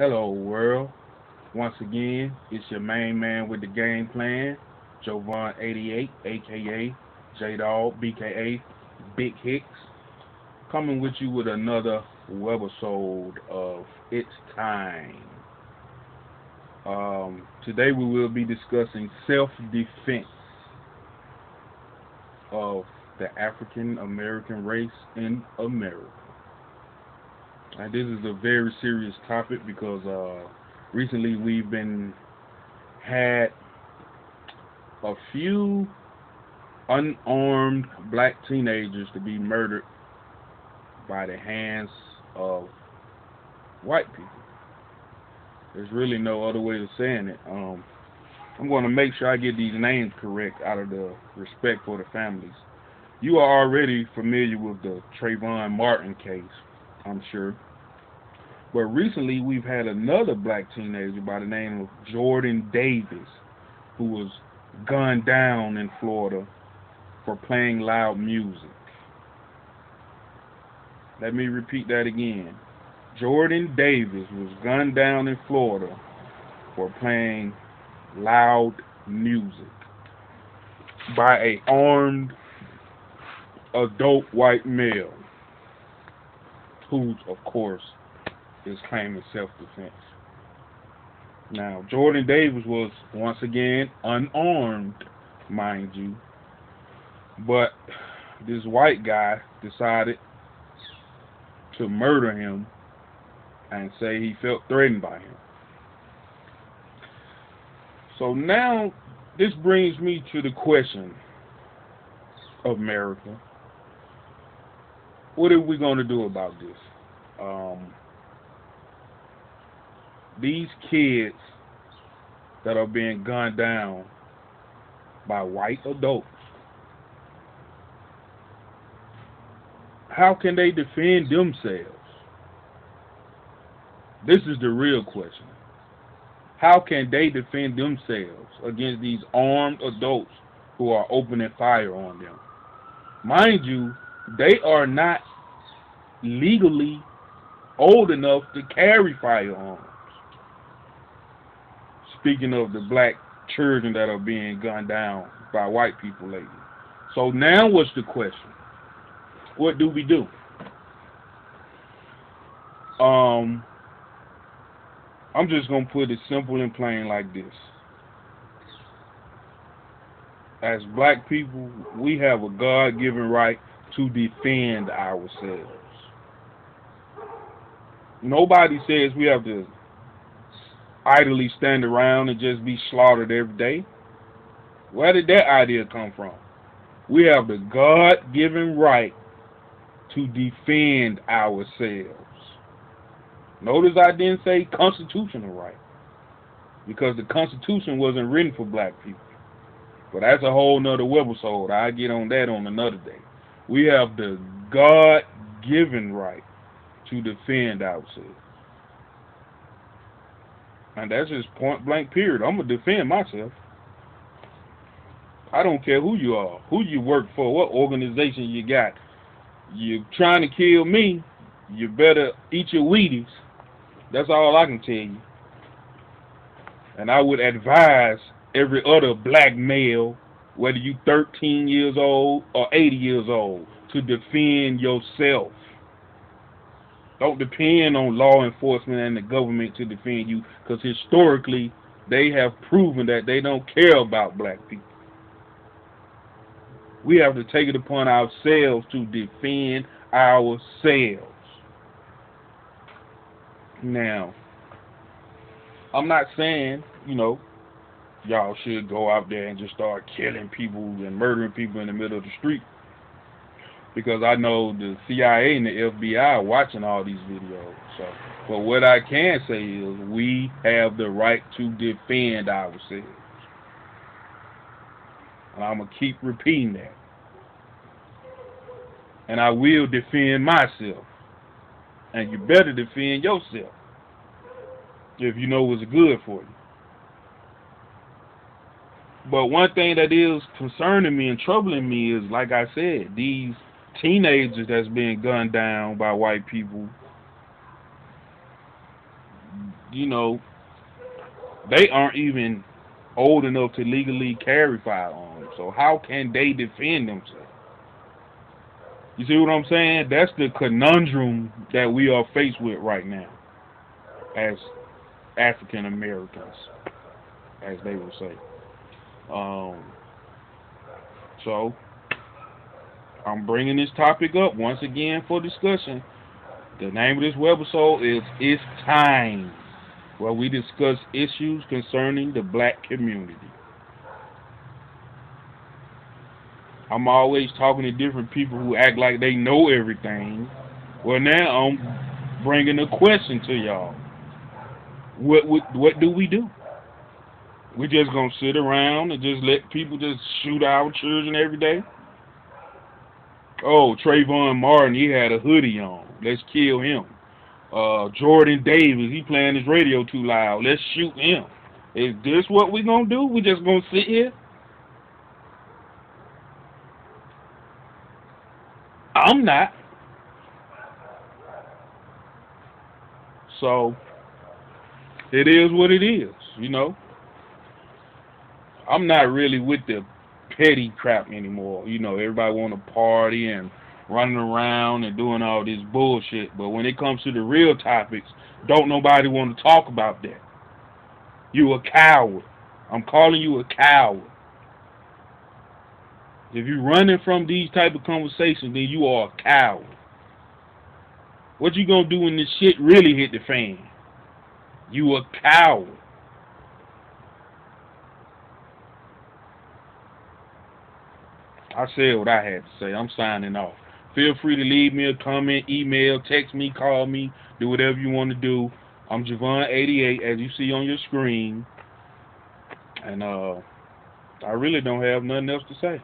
Hello, world. Once again, it's your main man with the game plan, Jovan88, aka J Dog, BKA Big Hicks, coming with you with another webisode of It's Time. Today we will be discussing self-defense of the African American race in America. And this is a very serious topic because recently we've been had a few unarmed black teenagers to be murdered by the hands of white people. There's really no other way of saying it. I'm going to make sure I get these names correct out of the respect for the families. You are already familiar with the Trayvon Martin case, I'm sure. But recently we've had another black teenager by the name of Jordan Davis who was gunned down in Florida for playing loud music. Let me repeat that again. Jordan Davis was gunned down in Florida for playing loud music by a armed adult white male who, of course, is claiming self-defense. Now, Jordan Davis was, once again, unarmed, mind you, but this white guy decided to murder him and say he felt threatened by him. So now, this brings me to the question of America. What are we going to do about this? These kids that are being gunned down by white adults, how can they defend themselves? This is the real question. How can they defend themselves against these armed adults who are opening fire on them? Mind you, they are not legally old enough to carry firearms. Speaking of the black children that are being gunned down by white people lately. So now what's the question? What do we do? I'm just going to put it simple and plain like this. As black people, we have a God-given right to defend ourselves. Nobody says we have to idly stand around and just be slaughtered every day. Where did that idea come from? We have the God-given right to defend ourselves. Notice I didn't say constitutional right, because the Constitution wasn't written for black people. But that's a whole nother webisode. I'll get on that on another day. We have the God-given right to defend ourselves. And that's just point blank period. I'm going to defend myself. I don't care who you are, who you work for, what organization you got. You're trying to kill me, you better eat your Wheaties. That's all I can tell you. And I would advise every other black male, whether you 13 years old or 80 years old, to defend yourself. Don't depend on law enforcement and the government to defend you, because historically they have proven that they don't care about black people. We have to take it upon ourselves to defend ourselves. Now, I'm not saying, y'all should go out there and just start killing people and murdering people in the middle of the street, because I know the CIA and the FBI are watching all these videos. But what I can say is we have the right to defend ourselves. And I'm going to keep repeating that. And I will defend myself. And you better defend yourself if you know what's good for you. But one thing that is concerning me and troubling me is, like I said, these teenagers that's being gunned down by white people. you know, they aren't even old enough to legally carry firearms. So how can they defend themselves? You see what I'm saying? That's the conundrum that we are faced with right now as African Americans, as they would say. So I'm bringing this topic up once again for discussion. The name of this webisode is "It's Time," where we discuss issues concerning the black community. I'm always talking to different people who act like they know everything. Well, now I'm bringing a question to y'all. What do we do? We just gonna sit around and just let people just shoot our children every day? Oh, Trayvon Martin, he had a hoodie on. Let's kill him. Jordan Davis, he playing his radio too loud. Let's shoot him. Is this what we gonna do? We just gonna sit here? I'm not. So it is what it is, you know. I'm not really with the petty crap anymore. You know, everybody want to party and running around and doing all this bullshit. But when it comes to the real topics, don't nobody want to talk about that. You a coward. I'm calling you a coward. If you're running from these type of conversations, then you are a coward. What you gonna do when this shit really hit the fan? You a coward. I said what I had to say. I'm signing off. Feel free to leave me a comment, email, text me, call me, do whatever you want to do. I'm Javon88, as you see on your screen. And I really don't have nothing else to say.